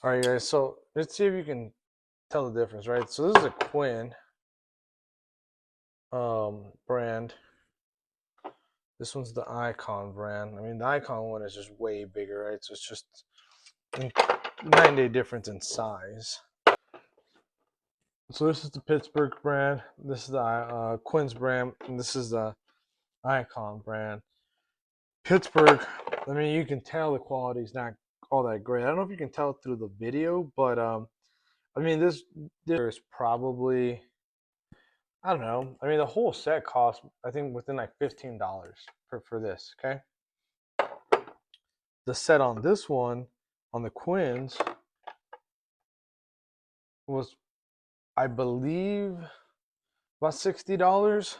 All right, guys. So let's see if you can tell the difference, right? So this is a Quinn brand. This one's the Icon brand. I mean, the Icon one is just way bigger, right? So it's just 9-day difference in size. So this is the Pittsburgh brand. This is the Quinn's brand, and this is the Icon brand. Pittsburgh. I mean, you can tell the quality is not all that great. I don't know if you can tell through the video, but I mean, this is probably, I don't know. I mean, the whole set costs, I think, within like $15 for this. Okay, the set on this one, on the Quins, was, I believe, about $60,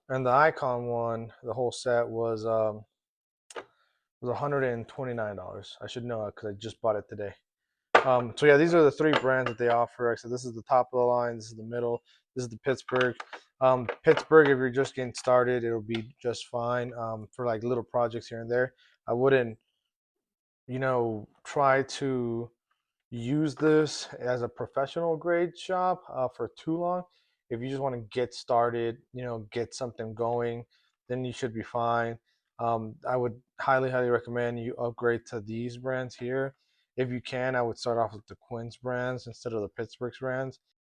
and the Icon one, the whole set was $129. I should know it because I just bought it today. So yeah, these are the three brands that they offer. So this is the top of the line. This is the middle. This is the Pittsburgh. Pittsburgh, if you're just getting started, it'll be just fine for like little projects here and there. I wouldn't, try to use this as a professional grade shop for too long. If you just want to get started, get something going, then you should be fine. I would highly, highly recommend you upgrade to these brands here. If you can, I would start off with the Quinn's brands instead of the Pittsburgh's brands.